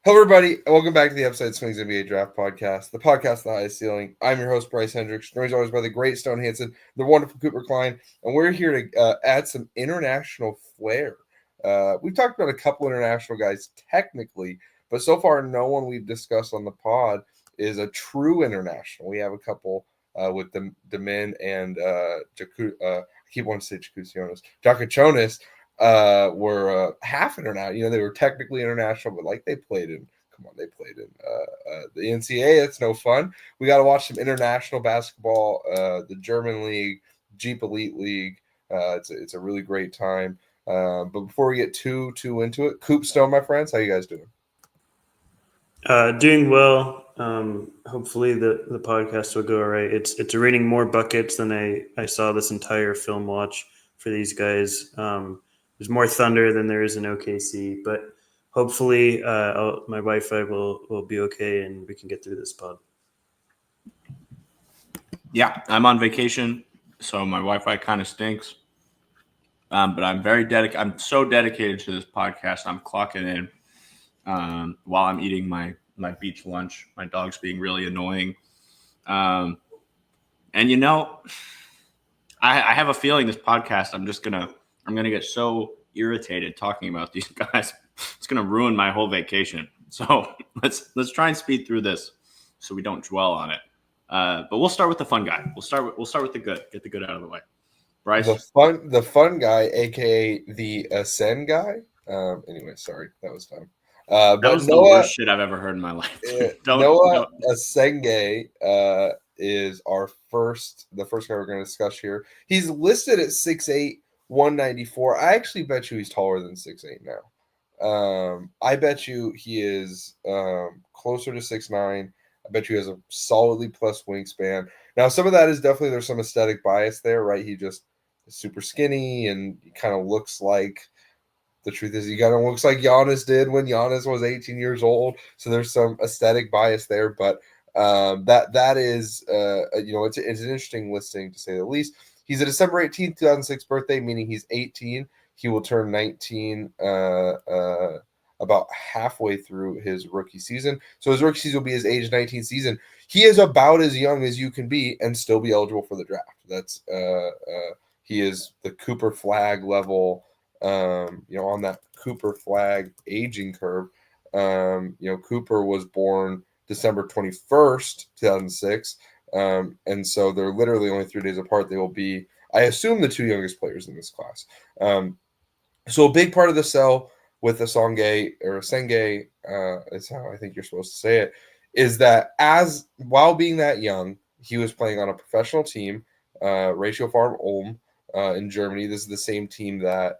Hello, everybody. Welcome back to the Upside Swings NBA Draft Podcast, the podcast of the highest ceiling. I'm your host, Bryce Hendricks, joined as always by the great Stone Hansen, the wonderful Cooper Klein, and we're here to add some international flair. We've talked about a couple international guys technically, but so far no one we've discussed on the pod is a true international. We have a couple with Demin and I keep wanting to say Jakachonis. Were half international. They were technically international, but they played in. Come on, they played in the NCAA. That's no fun. We got to watch some international basketball. The German League, Jeep Elite League. It's a really great time. But before we get too into it, Coop Stone, my friends, how you guys doing? Doing well. Hopefully the podcast will go all right. It's raining more buckets than I saw this entire film watch for these guys. There's more thunder than there is in OKC, but hopefully my Wi-Fi will be okay and we can get through this pod. Yeah, I'm on vacation, so my Wi-Fi kind of stinks. But I'm very dedicated. I'm so dedicated to this podcast. I'm clocking in while I'm eating my beach lunch. My dog's being really annoying. And I have a feeling this podcast, I'm gonna get so irritated talking about these guys. It's gonna ruin my whole vacation. So let's try and speed through this so we don't dwell on it. But we'll start with the fun guy. We'll start with the good. Get the good out of the way. Bryce, The fun guy, aka the Ascend guy. Anyway, sorry, that was fun. that was the worst shit I've ever heard in my life. Noa Essengue is the first guy we're going to discuss here. He's listed at 6'8", 194. I actually bet you he's taller than 6'8" now. I bet you he is closer to 6'9". I bet you he has a solidly plus wingspan. Now, some of that is definitely there's some aesthetic bias there, right? He just is super skinny and he kind of looks like. The truth is, he kind of looks like Giannis did when Giannis was 18 years old. So there's some aesthetic bias there, but that is it's an interesting listing to say the least. He's a December 18th, 2006 birthday, meaning he's 18. He will turn 19 about halfway through his rookie season. So his rookie season will be his age 19 season. He is about as young as you can be and still be eligible for the draft. That's he is the Cooper Flag level. On that Cooper Flag aging curve. Cooper was born December 21st, 2006. And so they're literally only 3 days apart. They will be, I assume, the two youngest players in this class. So a big part of the sell with Assange or Asenge, is how I think you're supposed to say it, is that while being that young, he was playing on a professional team, Ratio Farm Ulm, in Germany. This is the same team that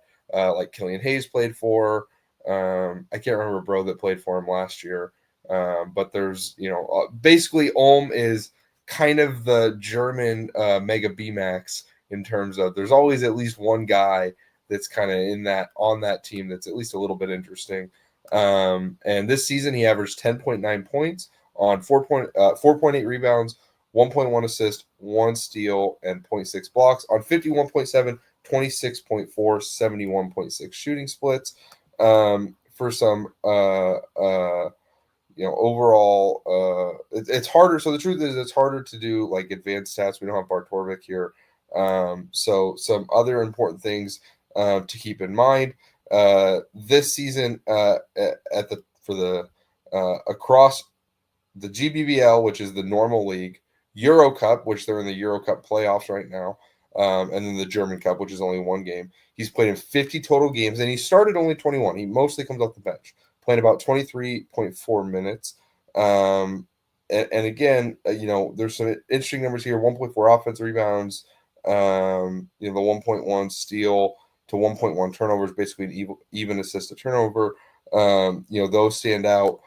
Killian Hayes played for. I can't remember bro that played for him last year. But there's, basically Ulm is kind of the German Mega B-Max in terms of there's always at least one guy that's kind of on that team that's at least a little bit interesting. And this season he averaged 10.9 points on 4.8 rebounds, 1.1 assist, 1 steal, and 0.6 blocks on 51.7 26.4, 71.6 shooting splits. For some, overall, it's harder. So the truth is, it's harder to do advanced stats. We don't have Bartorvik here. So some other important things to keep in mind this season across the GBBL, which is the normal league, Euro Cup, which they're in the Euro Cup playoffs right now. And then the German Cup, which is only one game. He's played in 50 total games, and he started only 21. He mostly comes off the bench, playing about 23.4 minutes. And again, there's some interesting numbers here: 1.4 offensive rebounds, the 1.1 steal to 1.1 turnovers, basically an even assist to turnover. Those stand out.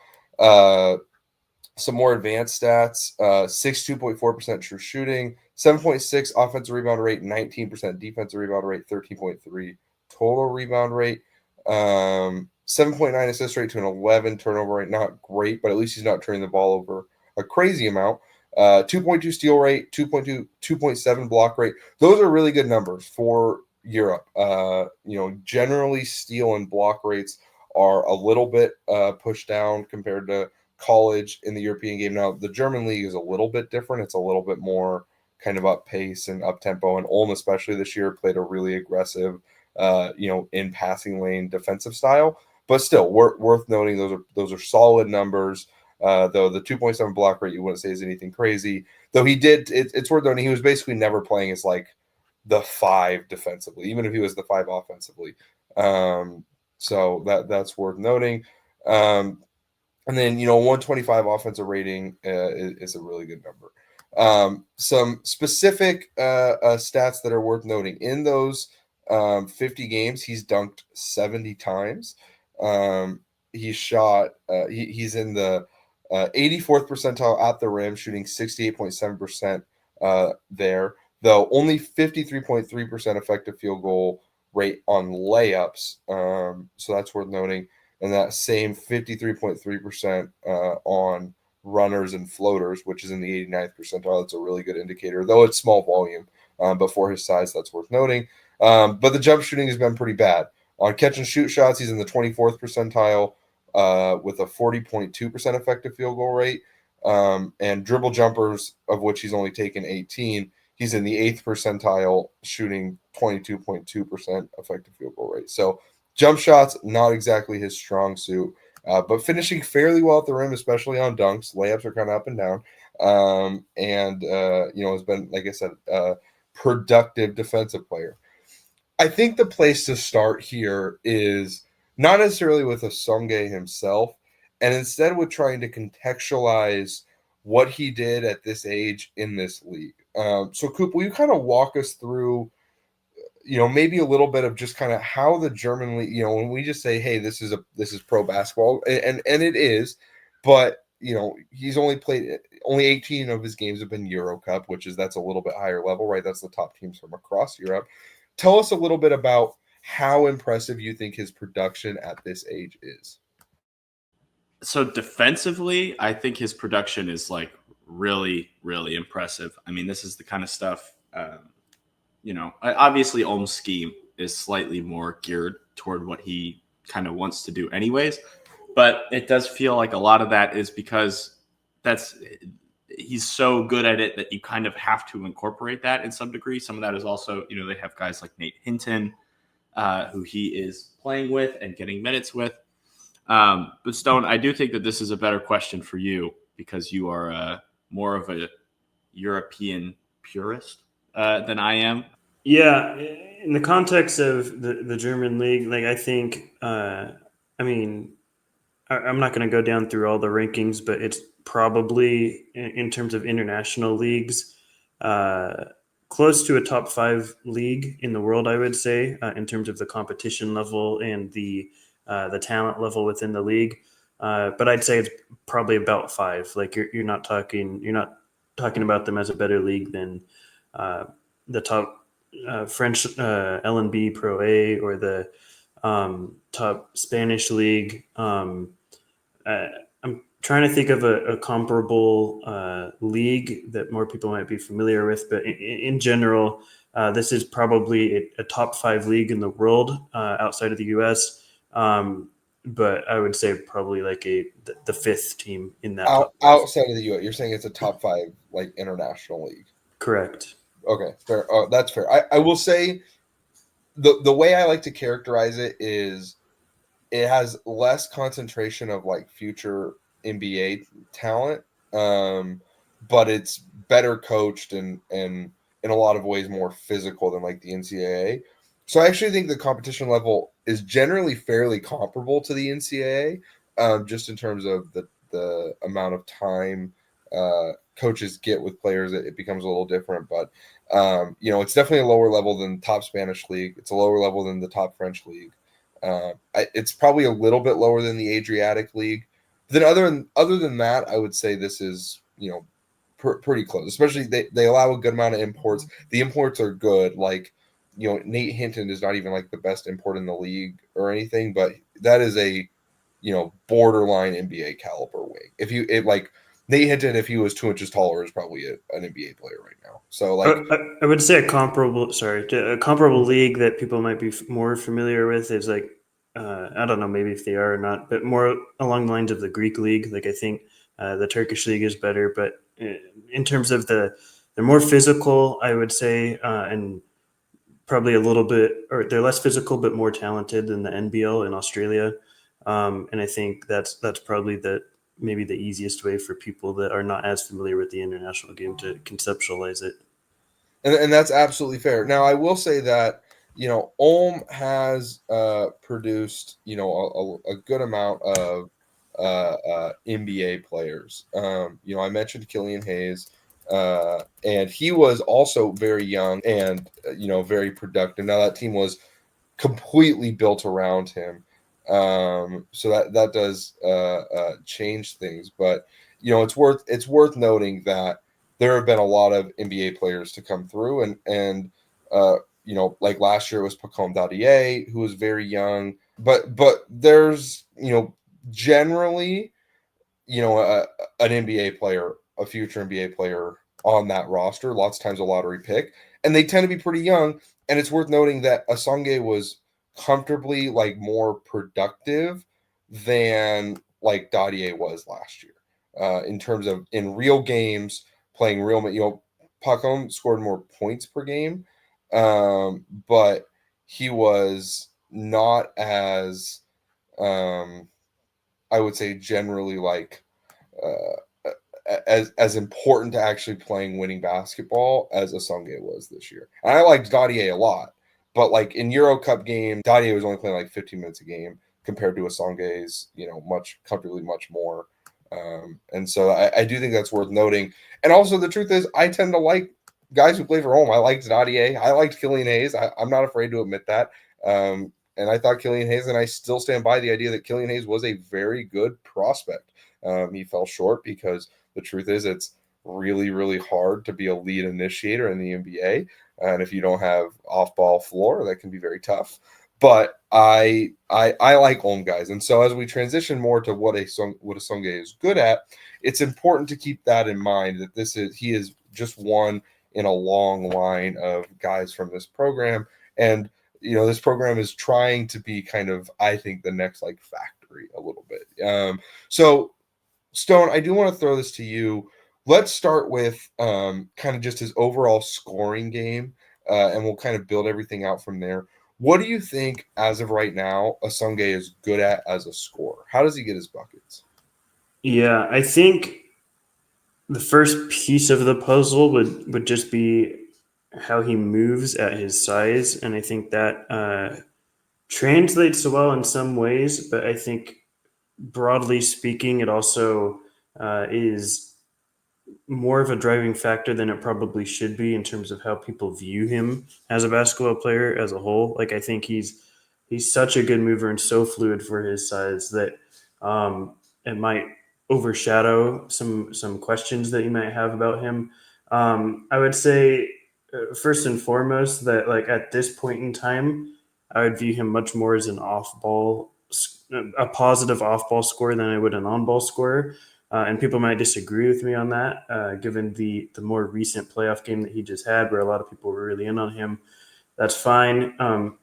Some more advanced stats: 62.4% true shooting, 7.6 offensive rebound rate, 19% defensive rebound rate, 13.3 total rebound rate, 7.9 assist rate to an 11 turnover rate. Not great, but at least he's not turning the ball over a crazy amount. 2.2 steal rate, 2.7 block rate. Those are really good numbers for Europe. Generally steal and block rates are a little bit pushed down compared to college in the European game. Now, the German league is a little bit different. It's a little bit more kind of up pace and up tempo. And Ulm, especially this year, played a really aggressive, in passing lane defensive style. But still, worth noting, those are solid numbers. Though the 2.7 block rate you wouldn't say is anything crazy. Though he did, it's worth noting he was basically never playing as like the 5 defensively, even if he was the 5 offensively. So that's worth noting. And then 125 offensive rating is a really good number. Some specific stats that are worth noting in those 50 games, he's dunked 70 times. He's shot. He's in the 84th percentile at the rim, shooting 68.7% there. Though only 53.3% effective field goal rate on layups. So that's worth noting. And that same 53.3% on runners and floaters, which is in the 89th percentile. That's a really good indicator, though it's small volume. But for his size, that's worth noting. But the jump shooting has been pretty bad. On catch and shoot shots, he's in the 24th percentile with a 40.2% effective field goal rate. And dribble jumpers, of which he's only taken 18, he's in the 8th percentile, shooting 22.2% effective field goal rate. So jump shots, not exactly his strong suit, but finishing fairly well at the rim, especially on dunks. Layups are kind of up and down. Has been, like I said, a productive defensive player. I think the place to start here is not necessarily with Essengue himself, and instead with trying to contextualize what he did at this age in this league. So, Coop, will you kind of walk us through, maybe a little bit of just kind of how the German league, when we just say, hey, this is pro basketball, and it is, but he's only 18 of his games have been Euro Cup, that's a little bit higher level, right? That's the top teams from across Europe. Tell us a little bit about how impressive you think his production at this age is. So defensively, I think his production is like really, really impressive. I mean, this is the kind of stuff, obviously Ulm's scheme is slightly more geared toward what he kind of wants to do anyways. But it does feel like a lot of that is because he's so good at it that you kind of have to incorporate that in some degree. Some of that is also, they have guys like Nate Hinton, who he is playing with and getting minutes with. But Stone, I do think that this is a better question for you because you are more of a European purist than I am. Yeah, in the context of the German league, like I think, I'm not going to go down through all the rankings, but it's probably in terms of international leagues, close to a top 5 league in the world, I would say, in terms of the competition level and the talent level within the league. But I'd say it's probably about 5. Like you're not talking about them as a better league than the top French LNB Pro A or the top Spanish league. I'm trying to think of a comparable league that more people might be familiar with, but in general, this is probably a top 5 league in the world outside of the U.S. But I would say probably like the 5th team in that. Outside of the U.S., you're saying it's a top 5 like international league. Correct. Okay, fair. That's fair. I will say the way I like to characterize it is it has less concentration of like future NBA talent, but it's better coached and in a lot of ways more physical than like the NCAA. So I actually think the competition level is generally fairly comparable to the NCAA, just in terms of the amount of time coaches get with players. It becomes a little different, but it's definitely a lower level than top Spanish league. It's a lower level than the top French league. It's probably a little bit lower than the Adriatic league. Then other than that, I would say this is pretty close. Especially they allow a good amount of imports. The imports are good. Like Nate Hinton is not even like the best import in the league or anything, but that is a borderline NBA caliber wing. If Nate Hinton, if he was 2 inches taller, is probably an NBA player right now. So like I would say a comparable league that people might be more familiar with is like I don't know, maybe if they are or not, but more along the lines of the Greek league. Like I think the Turkish league is better, but in terms of they're more physical, I would say, and probably a little bit, or they're less physical but more talented than the NBL in Australia. And I think that's probably maybe the easiest way for people that are not as familiar with the international game to conceptualize it. And that's absolutely fair. Now, I will say that, Ulm has produced, a good amount of NBA players. I mentioned Killian Hayes, and he was also very young and, very productive. Now, that team was completely built around him. So that does change things. But, it's worth noting that there have been a lot of NBA players to come through, and like last year it was Pacome Dadier, who was very young, but there's generally an NBA player, a future NBA player on that roster. Lots of times a lottery pick, and they tend to be pretty young. And it's worth noting that Essengue was comfortably like more productive than like Dadier was last year in terms of in real games playing real. Pacom scored more points per game, but he was not as I would say generally like as important to actually playing winning basketball as Essengue was this year. And I liked Dadier a lot, but like in Euro Cup game, Dadier was only playing like 15 minutes a game compared to Essengue's, much comfortably much more. And so I do think that's worth noting. And also the truth is, I tend to like guys who play for home. I liked Dadier. I liked Killian Hayes. I'm not afraid to admit that. And I thought Killian Hayes, and I still stand by the idea that Killian Hayes was a very good prospect. He fell short because the truth is it's really, really hard to be a lead initiator in the NBA. And if you don't have off-ball floor, that can be very tough. But I like Ulm guys. And so as we transition more to what Essengue is good at, it's important to keep that in mind, that he is just one in a long line of guys from this program. And this program is trying to be kind of, I think, the next like factory a little bit. So Stone, I do want to throw this to you. Let's start with kind of just his overall scoring game, and we'll kind of build everything out from there. What do you think, as of right now, Essengue is good at as a scorer? How does he get his buckets? Yeah, I think the first piece of the puzzle would just be how he moves at his size, and I think that translates well in some ways, but I think broadly speaking, it also is more of a driving factor than it probably should be in terms of how people view him as a basketball player as a whole. Like I think he's such a good mover and so fluid for his size that it might overshadow some questions that you might have about him. I would say first and foremost that like at this point in time, I would view him much more as a positive off-ball scorer than I would an on-ball scorer. And people might disagree with me on that, given the more recent playoff game that he just had, where a lot of people were really in on him. That's fine.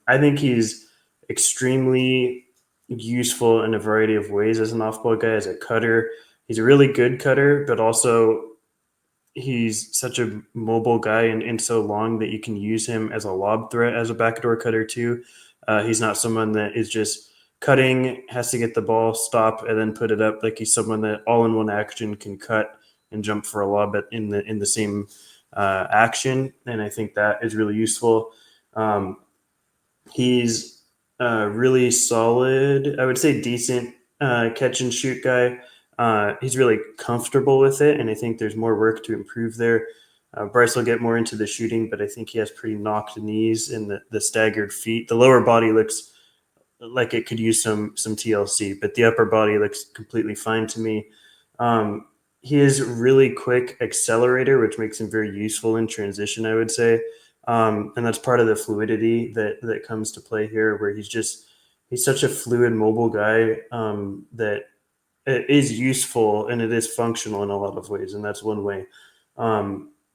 I think he's extremely useful in a variety of ways as an off-ball guy, as a cutter. He's a really good cutter, but also he's such a mobile guy and so long that you can use him as a lob threat as a backdoor cutter too. He's not someone that is just cutting, has to get the ball, stop, and then put it up. Like he's someone that all in one action can cut and jump for a lob in the same action. And I think that is really useful. He's really solid, I would say decent catch and shoot guy. He's really comfortable with it, and I think there's more work to improve there. Bryce will get more into the shooting, but I think he has pretty knocked knees and the staggered feet. The lower body looks like it could use some TLC, but the upper body looks completely fine to me. He is really quick accelerator, which makes him very useful in transition, I would say. And that's part of the fluidity that comes to play here, where he's such a fluid, mobile guy that it is useful and it is functional in a lot of ways. And that's one way.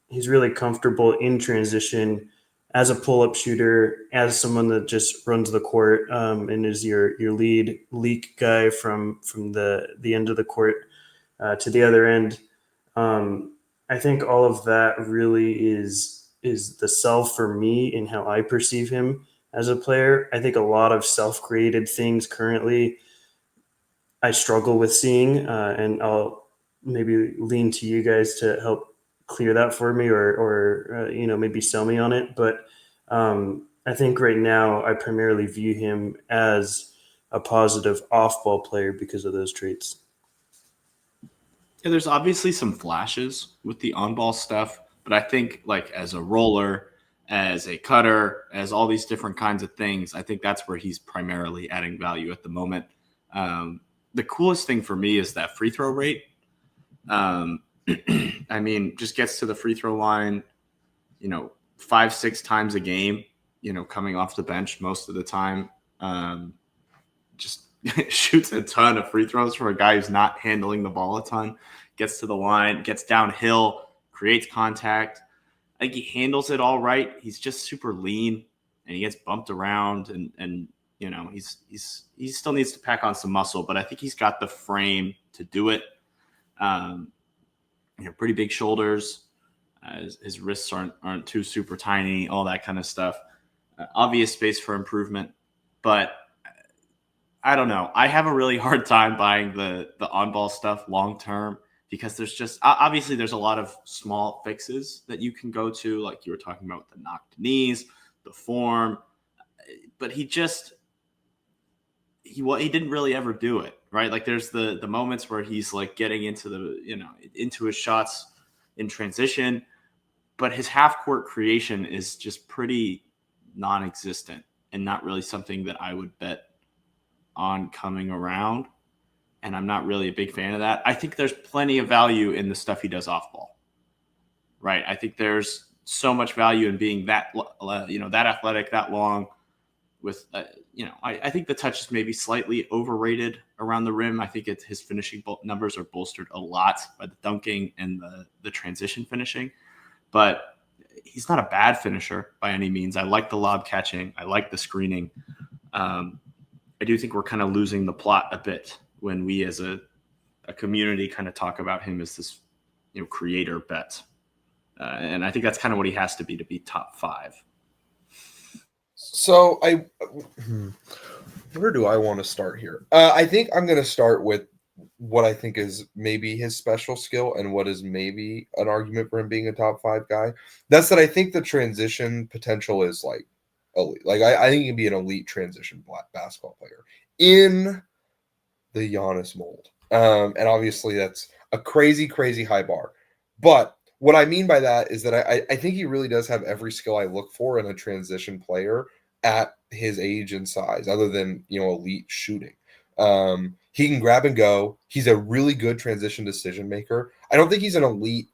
He's really comfortable in transition. as a pull-up shooter, as someone that just runs the court and is your lead leak guy from the end of the court to the other end. I think all of that really is the self for me in how I perceive him as a player. I think a lot of self-created things currently I struggle with seeing, and I'll maybe lean to you guys to help clear that for me, or maybe sell me on it. But I think right now I primarily view him as a positive off-ball player because of those traits. Yeah, there's obviously some flashes with the on-ball stuff, but I think like as a roller, as a cutter, as all these different kinds of things, I think that's where he's primarily adding value at the moment. The coolest thing for me is that free throw rate. I mean, just gets to the free throw line, 5-6 times a game, coming off the bench most of the time. Just shoots a ton of free throws for a guy who's not handling the ball a ton, gets to the line, gets downhill, creates contact. I think he handles it all right. He's just super lean and he gets bumped around and he still needs to pack on some muscle, but I think he's got the frame to do it. Pretty big shoulders. His wrists aren't too super tiny, all that kind of stuff. Obvious space for improvement, but I don't know. I have a really hard time buying the on-ball stuff long term because there's just obviously there's a lot of small fixes that you can go to, like you were talking about with the knocked knees, the form, but he didn't really ever do it, right? Like there's the moments where he's like getting into into his shots in transition, but his half court creation is just pretty non-existent and not really something that I would bet on coming around. And I'm not really a big fan of that. I think there's plenty of value in the stuff he does off ball, right? I think there's so much value in being that athletic, that long with, I think the touch is maybe slightly overrated around the rim. I think his finishing numbers are bolstered a lot by the dunking and the transition finishing, but he's not a bad finisher by any means. I like the lob catching. I like the screening. I do think we're kind of losing the plot a bit when we as a community kind of talk about him as this, creator bet. And I think that's kind of what he has to be top 5. So where do I want to start here? I think I'm going to start with what I think is maybe his special skill and what is maybe an argument for him being a top 5 guy. That's that I think the transition potential is like elite. Like I think he can be an elite transition basketball player in the Giannis mold. And obviously that's a crazy, crazy high bar. But what I mean by that is that I think he really does have every skill I look for in a transition player at his age and size, other than, elite shooting. He can grab and go. He's a really good transition decision maker. I don't think he's an elite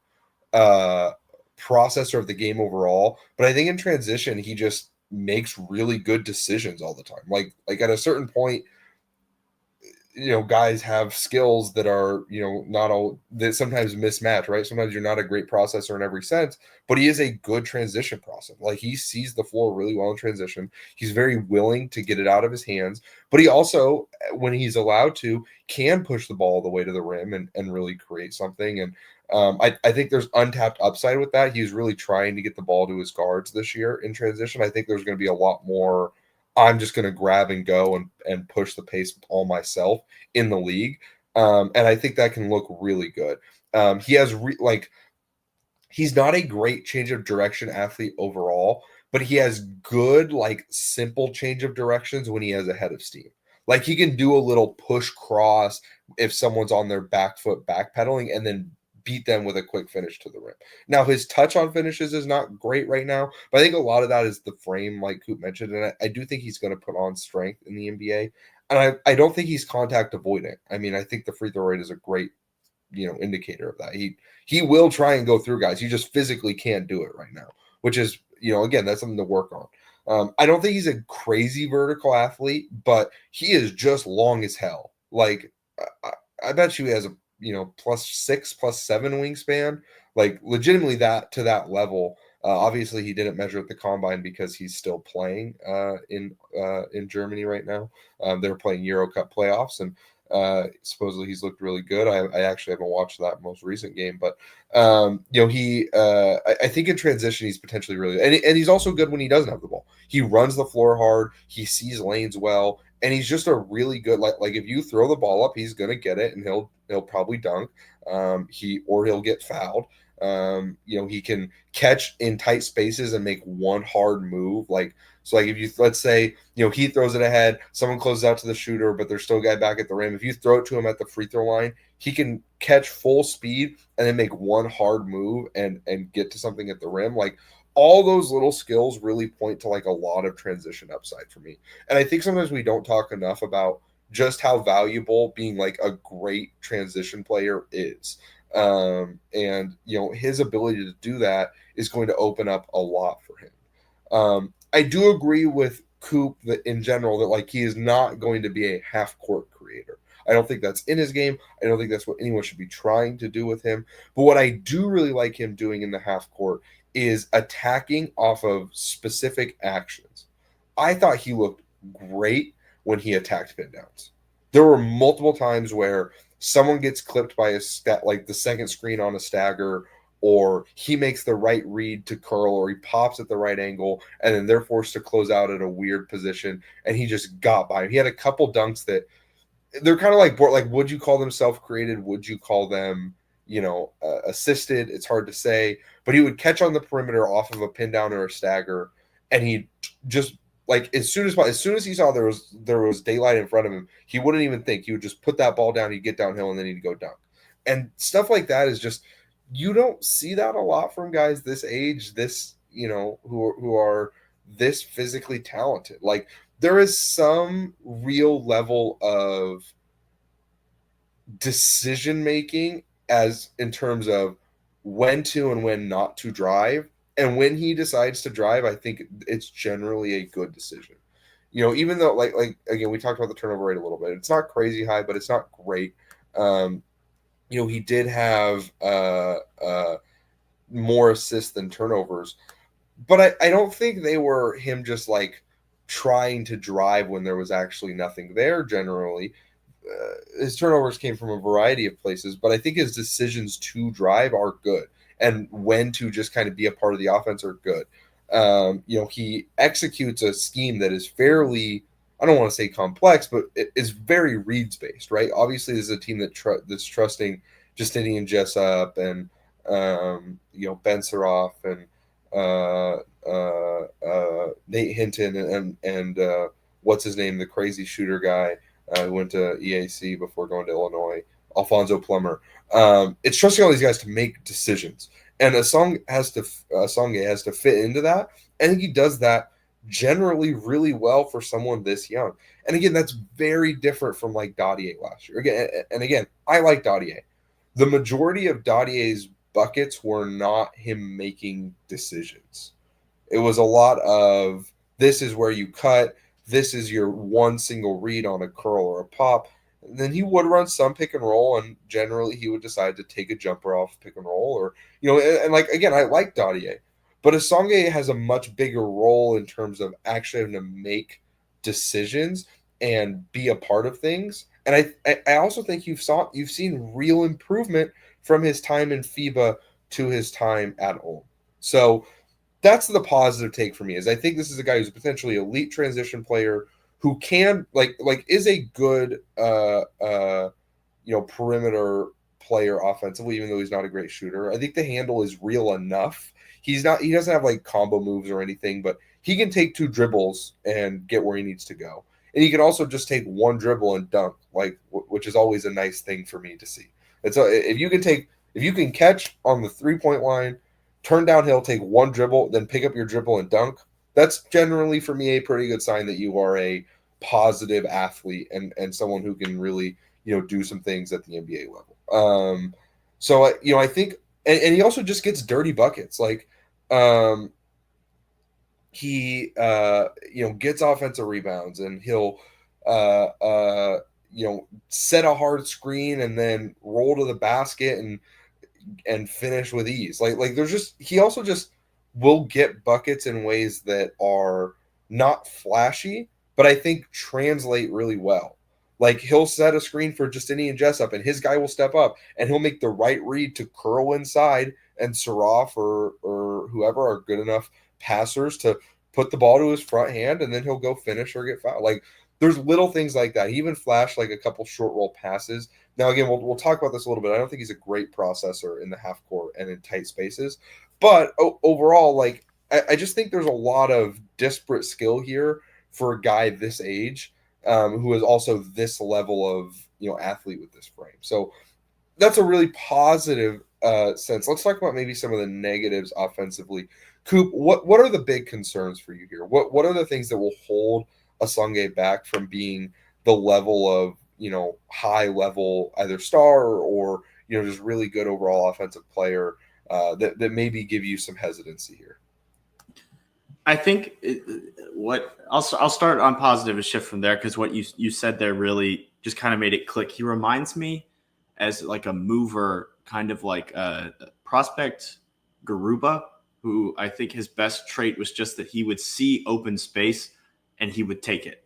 processor of the game overall, but I think in transition, he just makes really good decisions all the time. Like at a certain point, guys have skills that are, not all that sometimes mismatch, right? Sometimes you're not a great processor in every sense, but he is a good transition processor. Like he sees the floor really well in transition. He's very willing to get it out of his hands, but he also, when he's allowed to, can push the ball all the way to the rim and really create something. And I think there's untapped upside with that. He's really trying to get the ball to his guards this year in transition. I think there's going to be a lot more I'm just going to grab and go and push the pace all myself in the league. And I think that can look really good. He has he's not a great change of direction athlete overall, but he has good, simple change of directions when he has a head of steam. Like he can do a little push cross if someone's on their back foot backpedaling and then beat them with a quick finish to the rim. Now, his touch on finishes is not great right now, but I think a lot of that is the frame, like Coop mentioned, and I do think he's going to put on strength in the NBA, and I don't think he's contact avoidant. I mean, I think the free throw rate is a great, indicator of that. He will try and go through guys. He just physically can't do it right now, which is, again, that's something to work on. I don't think he's a crazy vertical athlete, but he is just long as hell. Like, I bet you he has a +6, +7 wingspan, like legitimately that to that level. Obviously, he didn't measure at the combine because he's still playing in Germany right now. They're playing Euro Cup playoffs, and supposedly he's looked really good. I actually haven't watched that most recent game, but I think in transition he's potentially really, and he's also good when he doesn't have the ball. He runs the floor hard. He sees lanes well, and he's just a really good like if you throw the ball up, he's gonna get it, and he'll probably dunk. He'll get fouled. He can catch in tight spaces and make one hard move. So if you, let's say, he throws it ahead, someone closes out to the shooter, but there's still a guy back at the rim. If you throw it to him at the free throw line, he can catch full speed and then make one hard move and get to something at the rim. Like, all those little skills really point to like a lot of transition upside for me. And I think sometimes we don't talk enough about just how valuable being like a great transition player is. And his ability to do that is going to open up a lot for him. I do agree with Coop that in general that like he is not going to be a half court creator. I don't think that's in his game. I don't think that's what anyone should be trying to do with him. But what I do really like him doing in the half court is attacking off of specific actions. I thought he looked great when he attacked pin downs. There were multiple times where someone gets clipped by like the second screen on a stagger, or he makes the right read to curl, or he pops at the right angle, and then they're forced to close out at a weird position, and he just got by him. He had a couple dunks that they're kind of like, would you call them self-created? Would you call them, assisted? It's hard to say, but he would catch on the perimeter off of a pin down or a stagger, and he just like as soon as he saw there was daylight in front of him, he wouldn't even think. He would just put that ball down, he'd get downhill, and then he'd go dunk. And stuff like that is just, you don't see that a lot from guys this age, this who are this physically talented. Like, there is some real level of decision making as in terms of when to and when not to drive. And when he decides to drive, I think it's generally a good decision. Even though like again, we talked about the turnover rate a little bit. It's not crazy high, but it's not great. He did have more assists than turnovers, but I don't think they were him just like trying to drive when there was actually nothing there. Generally, his turnovers came from a variety of places, but I think his decisions to drive are good, and when to just kind of be a part of the offense are good. He executes a scheme that is fairly, I don't want to say complex, but it is very reads based, right? Obviously, this is a team that's trusting Justinian Jessup and Ben Saraf and Nate Hinton and what's his name, the crazy shooter guy who went to EAC before going to Illinois, Alfonso Plummer. It's trusting all these guys to make decisions, and Essengue has to fit into that. I think he does that generally really well for someone this young. And again, that's very different from like Dadier last year. Again, I like Dadier. The majority of Dadier's buckets were not him making decisions. It was a lot of, this is where you cut, this is your one single read on a curl or a pop. And then he would run some pick and roll, and generally he would decide to take a jumper off pick and roll, or and like again, I like Dadier, but Essengue has a much bigger role in terms of actually having to make decisions and be a part of things. And I also think you've seen real improvement from his time in FIBA to his time at home. So that's the positive take for me, is I think this is a guy who's a potentially elite transition player who can like is a good perimeter player offensively, even though he's not a great shooter. I think the handle is real enough. He doesn't have like combo moves or anything, but he can take 2 dribbles and get where he needs to go. And he can also just take 1 dribble and dunk, which is always a nice thing for me to see. If you can catch on the 3-point line, turn downhill, take 1 dribble, then pick up your dribble and dunk, that's generally for me a pretty good sign that you are a positive athlete and someone who can really do some things at the NBA level. So I think, and he also just gets dirty buckets. Like he gets offensive rebounds, and he'll set a hard screen and then roll to the basket and finish with ease. Like there's just, he also just will get buckets in ways that are not flashy, but I think translate really well. Like he'll set a screen for Justinian and Jessup, and his guy will step up, and he'll make the right read to curl inside, and Saraf or whoever are good enough passers to put the ball to his front hand, and then he'll go finish or get fouled. Like there's little things like that. He even flashed like a couple short roll passes. Now again, we'll talk about this a little bit. I don't think he's a great processor in the half court and in tight spaces, but overall, like I just think there's a lot of disparate skill here for a guy this age, who is also this level of athlete with this frame. So that's a really positive sense. Let's talk about maybe some of the negatives offensively. Coop, what are the big concerns for you here? What are the things that will hold Essengue back from being the level of high level either star or just really good overall offensive player that maybe give you some hesitancy here? I think I'll start on positive and shift from there, because what you said there really just kind of made it click. He reminds me as like a mover, kind of like a prospect Garuba, who I think his best trait was just that he would see open space and he would take it,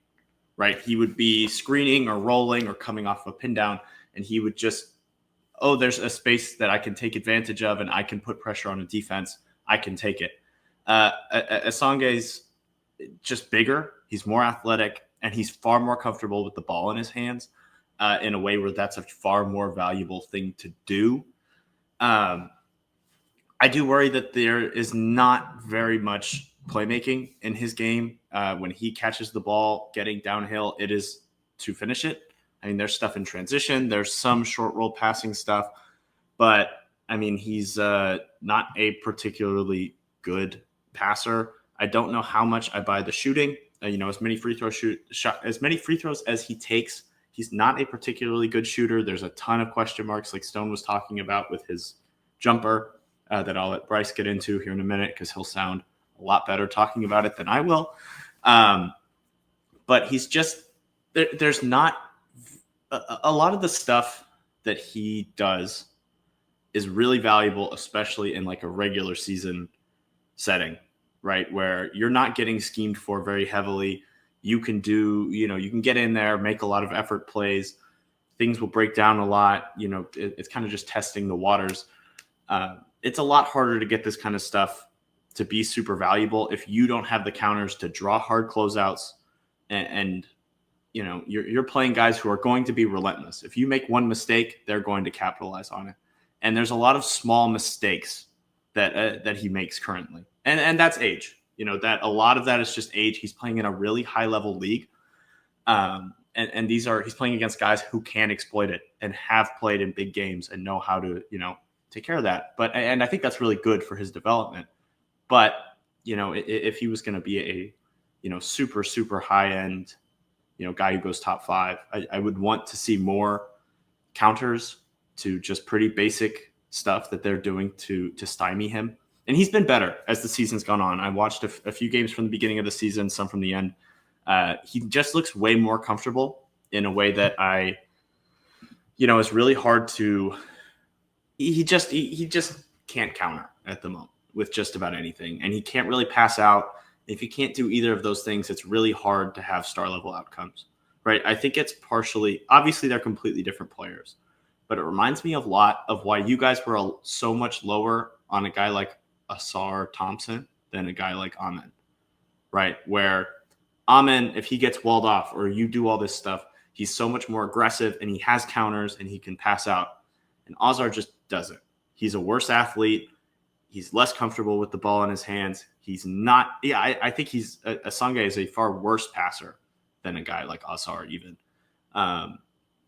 right? He would be screening or rolling or coming off a pin down, and he would just, there's a space that I can take advantage of and I can put pressure on a defense. I can take it. Essengue's just bigger. He's more athletic, and he's far more comfortable with the ball in his hands in a way where that's a far more valuable thing to do. I do worry that there is not very much playmaking in his game. When he catches the ball getting downhill, it is to finish it. I mean, there's stuff in transition. There's some short roll passing stuff. But, I mean, he's not a particularly good passer. I don't know how much I buy the shooting. As many free throws as he takes, he's not a particularly good shooter. There's a ton of question marks, like Stone was talking about with his jumper, that I'll let Bryce get into here in a minute, because he'll sound a lot better talking about it than I will. But he's just there's not a lot of the stuff that he does is really valuable, especially in like a regular season setting, right? Where you're not getting schemed for very heavily. You can you can get in there, make a lot of effort plays. Things will break down a lot. It's kind of just testing the waters. It's a lot harder to get this kind of stuff to be super valuable if you don't have the counters to draw hard closeouts and you're playing guys who are going to be relentless. If you make one mistake, they're going to capitalize on it. And there's a lot of small mistakes that he makes currently. And that's age. That a lot of that is just age. He's playing in a really high level league. And he's playing against guys who can exploit it and have played in big games and know how to, take care of that. And I think that's really good for his development. But, if he was going to be a, super, super high end, guy who goes top 5, I would want to see more counters to just pretty basic stuff that they're doing to stymie him. And he's been better as the season's gone on. I watched a few games from the beginning of the season, some from the end. He just looks way more comfortable in a way that is really hard to. He just can't counter at the moment with just about anything, and he can't really pass out. If you can't do either of those things, it's really hard to have star level outcomes, right? I think it's partially, obviously they're completely different players, but it reminds me a lot of why you guys were so much lower on a guy like Asar Thompson than a guy like Amen, right? Where Amen, if he gets walled off or you do all this stuff, he's so much more aggressive and he has counters and he can pass out. And Azar just doesn't. He's a worse athlete. He's less comfortable with the ball in his hands. He's not. Yeah, I think Essengue is a far worse passer than a guy like Azar even, and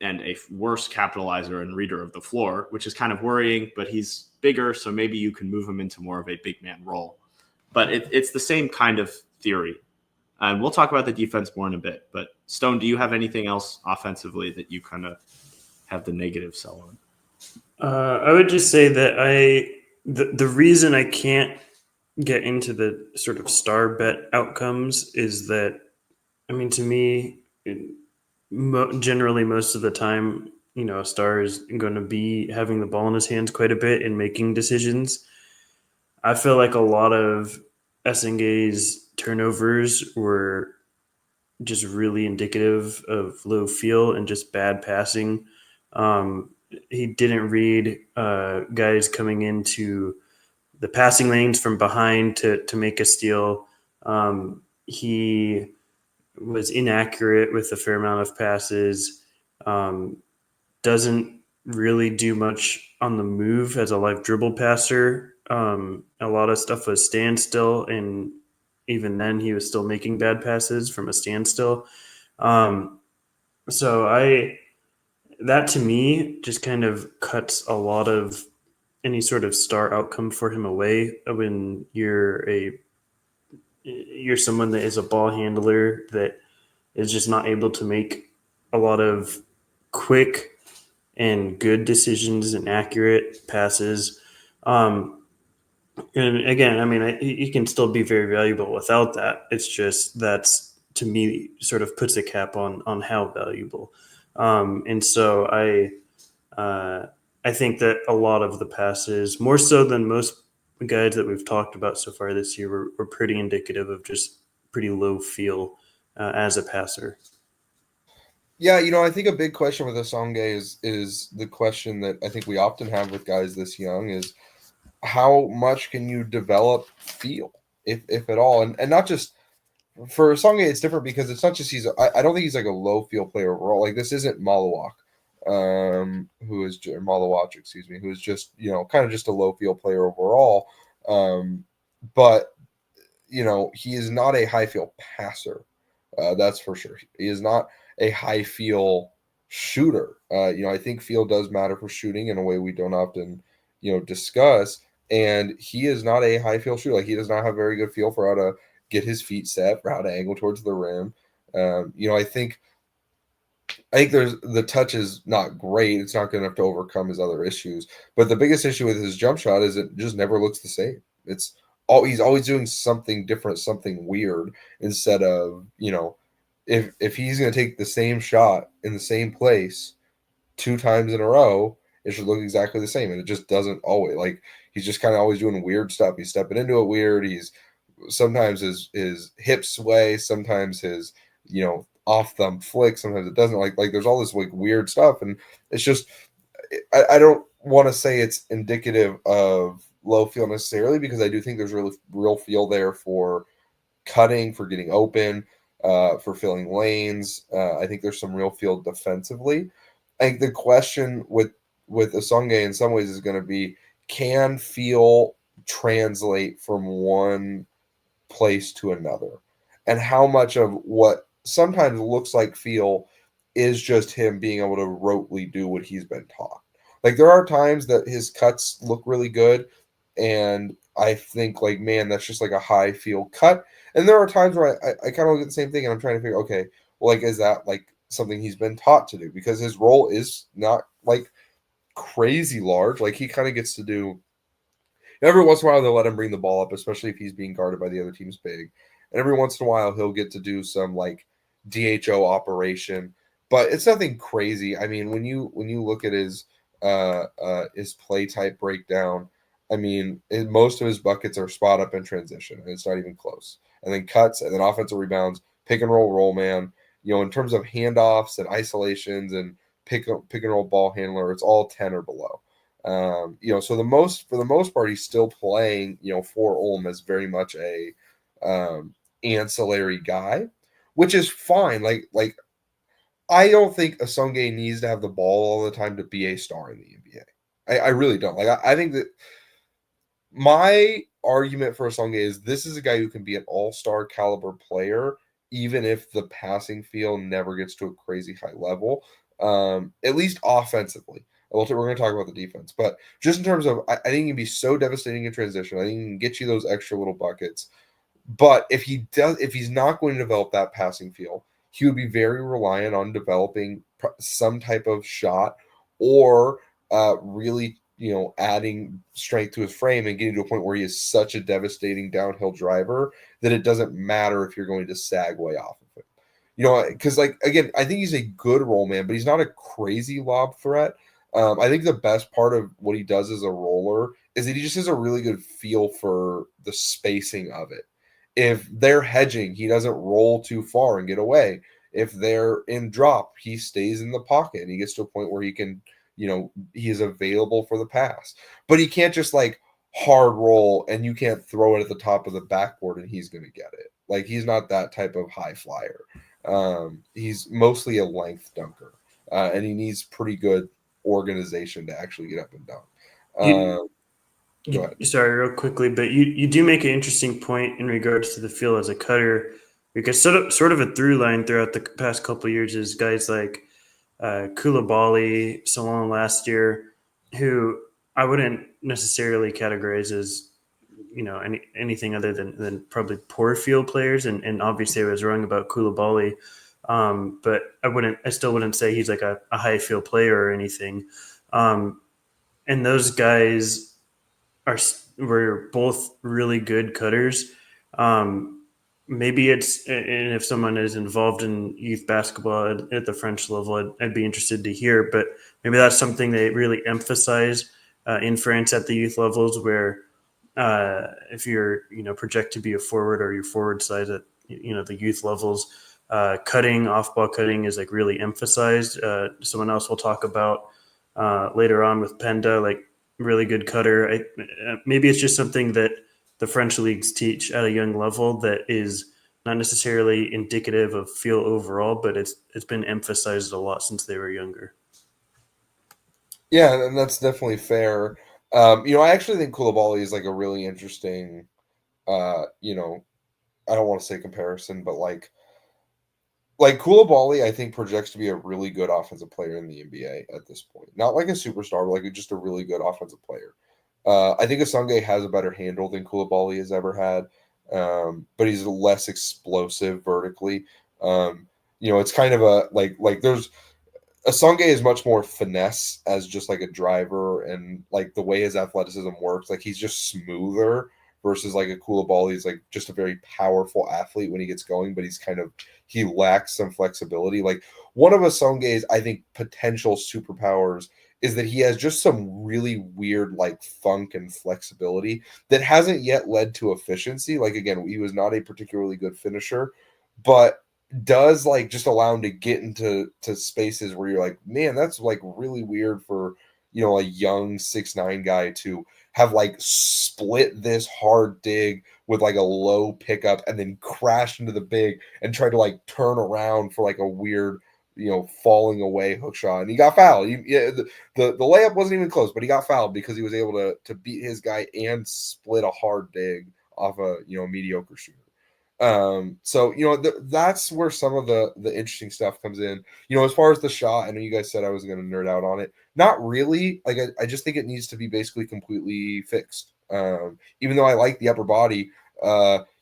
a worse capitalizer and reader of the floor, which is kind of worrying. But he's bigger, so maybe you can move him into more of a big man role. But it's the same kind of theory. And we'll talk about the defense more in a bit. But Stone, do you have anything else offensively that you kind of have the negative sell on? I would just say that the reason I can't get into the sort of star bet outcomes is that, I mean, to me, generally most of the time, a star is going to be having the ball in his hands quite a bit and making decisions. I feel like a lot of Essenge's turnovers were just really indicative of low feel and just bad passing. He didn't read guys coming into the passing lanes from behind to make a steal. He was inaccurate with a fair amount of passes. Um, doesn't really do much on the move as a live dribble passer. A lot of stuff was standstill, and even then, he was still making bad passes from a standstill. Um, so that to me just kind of cuts a lot of any sort of star outcome for him away when you're someone that is a ball handler that is just not able to make a lot of quick and good decisions and accurate passes. Um, and again, I mean, he can still be very valuable without that. It's just that's to me sort of puts a cap on how valuable. And so uh, I think that a lot of the passes, more so than most guys that we've talked about so far this year, were pretty indicative of just pretty low feel as a passer. Yeah, I think a big question with Asonge is the question that I think we often have with guys this young is how much can you develop feel, if at all, and not just for Asonge. It's different because it's not just I don't think he's like a low feel player overall. Like this isn't Malawak, Malawach, excuse me, who is just kind of just a low feel player overall. But he is not a high feel passer. That's for sure. He is not a high feel shooter. I think feel does matter for shooting in a way we don't often, discuss. And he is not a high feel shooter. Like he does not have very good feel for how to get his feet set, for how to angle towards the rim. I think there's the touch is not great. It's not good enough to overcome his other issues. But the biggest issue with his jump shot is it just never looks the same. He's always doing something different, something weird, instead of, if he's going to take the same shot in the same place 2 times in a row, it should look exactly the same. And it just doesn't always. Like he's just kind of always doing weird stuff. He's stepping into it weird. He's sometimes his hips sway, sometimes his off thumb flick, sometimes it doesn't. Like there's all this like weird stuff, and it's just I don't want to say it's indicative of low feel necessarily, because I do think there's really real feel there for cutting, for getting open, for filling lanes. I think there's some real feel defensively. I think the question with Asonge in some ways is going to be, can feel translate from one place to another, and how much of what sometimes looks like feel is just him being able to rotely do what he's been taught. Like there are times that his cuts look really good, and I think like, man, that's just like a high feel cut. And there are times where I kind of look at the same thing and I'm trying to figure, okay, well, like, is that like something he's been taught to do? Because his role is not like crazy large. Like he kind of gets to do every once in a while they'll let him bring the ball up, especially if he's being guarded by the other team's big. And every once in a while he'll get to do some like DHO operation, but it's nothing crazy. I mean, when you look at his play type breakdown, I mean, most of his buckets are spot up in transition, and it's not even close. And then cuts, and then offensive rebounds, pick and roll man. In terms of handoffs and isolations and pick and roll ball handler, it's all 10 or below. So for the most part, he's still playing, for Ulm as very much a ancillary guy, which is fine. Like I don't think Asonge needs to have the ball all the time to be a star in the NBA. I really don't. Like I think that my argument for Asonge is this is a guy who can be an all-star caliber player, even if the passing field never gets to a crazy high level, at least offensively. We're going to talk about the defense, but just in terms of, I think he can be so devastating in transition. I think he can get you those extra little buckets. But if he's not going to develop that passing feel, he would be very reliant on developing some type of shot, or really, adding strength to his frame and getting to a point where he is such a devastating downhill driver that it doesn't matter if you're going to sag way off of him. Because like, again, I think he's a good roll man, but he's not a crazy lob threat. I think the best part of what he does as a roller is that he just has a really good feel for the spacing of it. If they're hedging, he doesn't roll too far and get away. If they're in drop, he stays in the pocket and he gets to a point where he can, he is available for the pass. But he can't just like hard roll and you can't throw it at the top of the backboard and he's going to get it. Like he's not that type of high flyer. He's mostly a length dunker, and he needs pretty good organization to actually get up and dunk. Go ahead. Sorry, real quickly, but you do make an interesting point in regards to the feel as a cutter, because sort of a through line throughout the past couple of years is guys like Koulibaly, Salon last year, who I wouldn't necessarily categorize as anything other than probably poor field players, and obviously I was wrong about Koulibaly, but I still wouldn't say he's like a high field player or anything, and those guys were both really good cutters. Maybe and if someone is involved in youth basketball at the French level, I'd be interested to hear. But maybe that's something they really emphasize in France at the youth levels, where if you're project to be a forward or your forward side at the youth levels, cutting, off ball cutting is like really emphasized. Someone else will talk about later on with Penda, like really good cutter. Maybe it's just something that the French leagues teach at a young level that is not necessarily indicative of feel overall, but it's been emphasized a lot since they were younger. Yeah, and that's definitely fair. I actually think Koulibaly is like a really interesting, I don't want to say comparison, but like Koulibaly, I think projects to be a really good offensive player in the NBA at this point. Not like a superstar, but like just a really good offensive player. I think Essengue has a better handle than Koulibaly has ever had, but he's less explosive vertically. It's kind of a like there's Essengue is much more finesse as just like a driver and like the way his athleticism works. Like he's just smoother versus like a Koulibaly is like just a very powerful athlete when he gets going, but he lacks some flexibility. Like one of Essengue's, I think, potential superpowers is that he has just some really weird like funk and flexibility that hasn't yet led to efficiency. Like again, he was not a particularly good finisher, but does like just allow him to get into spaces where you're like, man, that's like really weird for a young 6'9" guy to have like split this hard dig with like a low pickup and then crash into the big and try to like turn around for like a weird falling away hook shot, and he got fouled. The layup wasn't even close, but he got fouled because he was able to beat his guy and split a hard dig off a mediocre shooter. So that's where some of the interesting stuff comes in. As far as the shot, I know you guys said I was going to nerd out on it. Not really. Like I just think it needs to be basically completely fixed. Even though I like the upper body,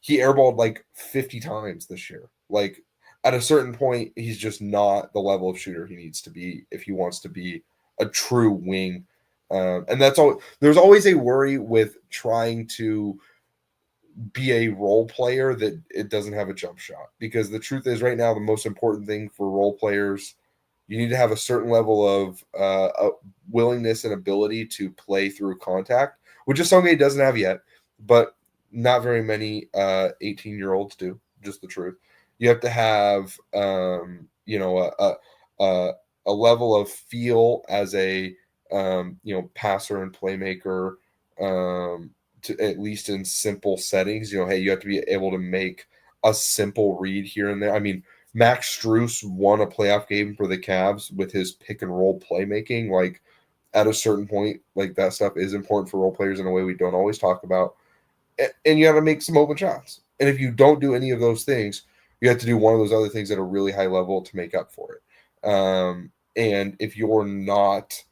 he airballed like 50 times this year. Like at a certain point, he's just not the level of shooter he needs to be if he wants to be a true wing. And that's all. There's always a worry with trying to be a role player that it doesn't have a jump shot, because the truth is right now the most important thing for role players, you need to have a certain level of willingness and ability to play through contact, which is something he doesn't have yet, but not very many 18-year-olds do. Just the truth. You have to have a level of feel as a passer and playmaker, to at least in simple settings. Hey, you have to be able to make a simple read here and there. I mean, Max Strus won a playoff game for the Cavs with his pick and roll playmaking. Like at a certain point, like that stuff is important for role players in a way we don't always talk about. And you have to make some open shots. And if you don't do any of those things, you have to do one of those other things at a really high level to make up for it. And if you're not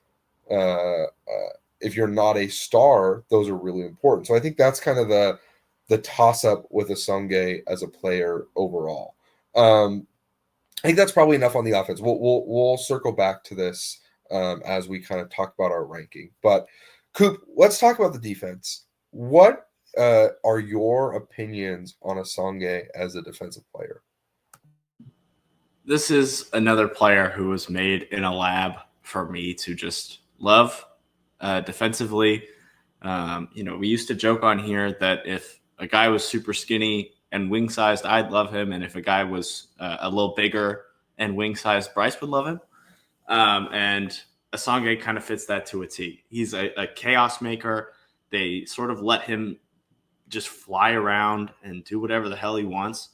a star, those are really important. So I think that's kind of the toss up with Essengue as a player overall. I think that's probably enough on the offense. We'll circle back to this as we kind of talk about our ranking. But Coop, let's talk about the defense. What are your opinions on Essengue as a defensive player? This is another player who was made in a lab for me to just love defensively. We used to joke on here that if a guy was super skinny and wing sized, I'd love him, and if a guy was a little bigger and wing sized, Bryce would love him. And Essengue kind of fits that to a T. He's a chaos maker. They sort of let him just fly around and do whatever the hell he wants.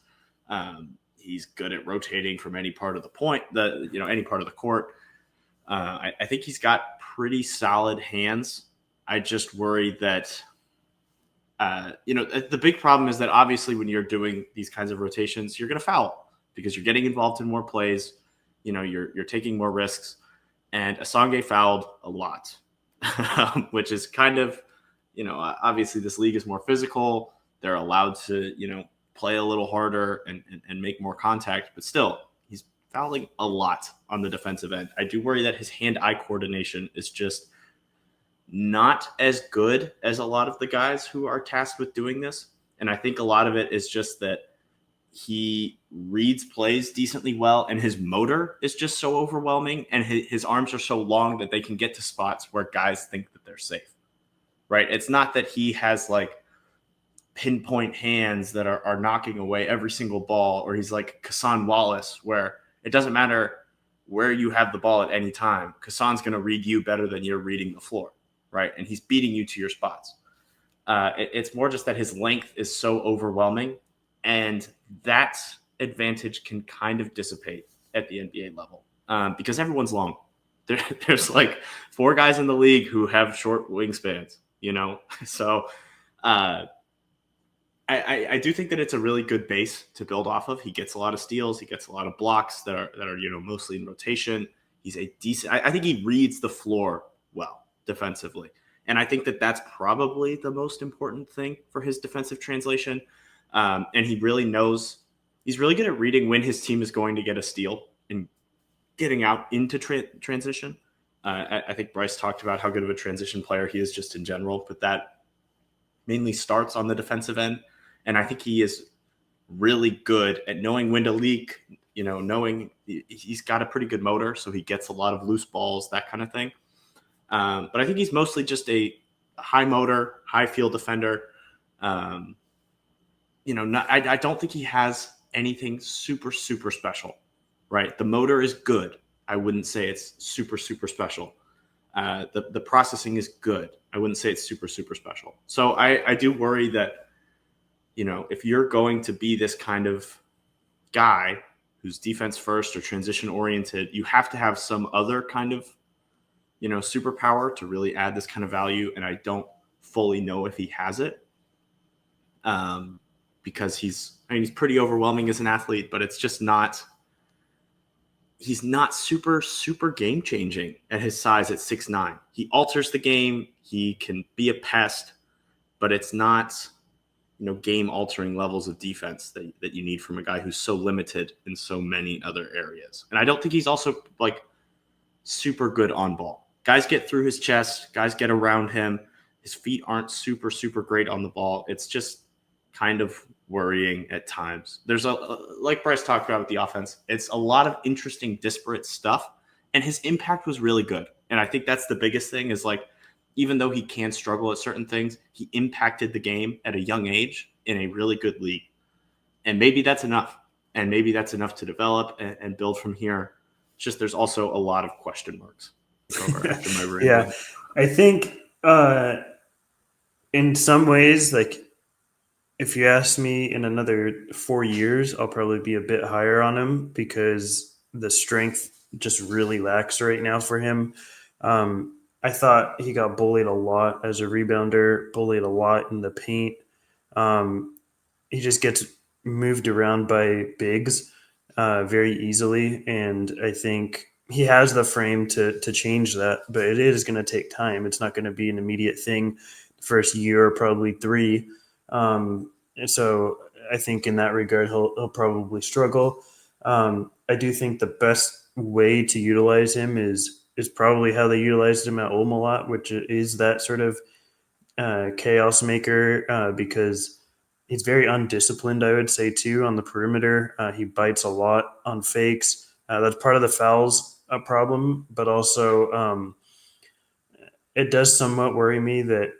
He's good at rotating from any part of any part of the court. I think he's got pretty solid hands. I just worry that, the big problem is that obviously when you're doing these kinds of rotations, you're going to foul because you're getting involved in more plays. You're taking more risks, and Essengue fouled a lot, which is kind of, obviously this league is more physical. They're allowed to, play a little harder and make more contact, but still he's fouling a lot on the defensive end. I do worry that his hand-eye coordination is just not as good as a lot of the guys who are tasked with doing this. And I think a lot of it is just that he reads plays decently well, and his motor is just so overwhelming, and his arms are so long that they can get to spots where guys think that they're safe, right? It's not that he has like pinpoint hands that are knocking away every single ball, or he's like Kassan Wallace, where it doesn't matter where you have the ball at any time. Kassan's going to read you better than you're reading the floor, right? And he's beating you to your spots. It's more just that his length is so overwhelming, and that advantage can kind of dissipate at the NBA level because everyone's long. There's like 4 guys in the league who have short wingspans, So I do think that it's a really good base to build off of. He gets a lot of steals. He gets a lot of blocks that are mostly in rotation. He's a decent. I think he reads the floor well defensively, and I think that that's probably the most important thing for his defensive translation. And he really knows. He's really good at reading when his team is going to get a steal and getting out into transition. I think Bryce talked about how good of a transition player he is just in general, but that mainly starts on the defensive end. And I think he is really good at knowing when to leak, knowing he's got a pretty good motor, so he gets a lot of loose balls, that kind of thing. But I think he's mostly just a high motor, high field defender. I don't think he has anything super, super special, right? The motor is good. I wouldn't say it's super, super special. The processing is good. I wouldn't say it's super, super special. So I do worry that, if you're going to be this kind of guy who's defense first or transition oriented, you have to have some other kind of, superpower to really add this kind of value. And I don't fully know if he has it because he's pretty overwhelming as an athlete, but it's just not. He's not super, super game changing at his size at 6'9". He alters the game. He can be a pest, but it's not, game altering levels of defense that you need from a guy who's so limited in so many other areas. And I don't think he's also like super good on ball. Guys get through his chest. Guys get around him. His feet aren't super, super great on the ball. It's just kind of worrying at times. There's like Bryce talked about with the offense, it's a lot of interesting, disparate stuff. And his impact was really good. And I think that's the biggest thing is like, even though he can struggle at certain things, he impacted the game at a young age in a really good league. And maybe that's enough. And maybe that's enough to develop and build from here. It's just there's also a lot of question marks. After my Yeah, I think in some ways, like if you ask me in another 4 years, I'll probably be a bit higher on him because the strength just really lacks right now for him. I thought he got bullied a lot as a rebounder, bullied a lot in the paint. He just gets moved around by bigs very easily, and I think he has the frame to change that, but it is going to take time. It's not going to be an immediate thing. The first year, or probably 3. So I think in that regard, he'll probably struggle. I do think the best way to utilize him is probably how they utilized him at Ulm a lot, which is that sort of chaos maker because he's very undisciplined, I would say, too, on the perimeter. He bites a lot on fakes. That's part of the fouls problem, but also it does somewhat worry me that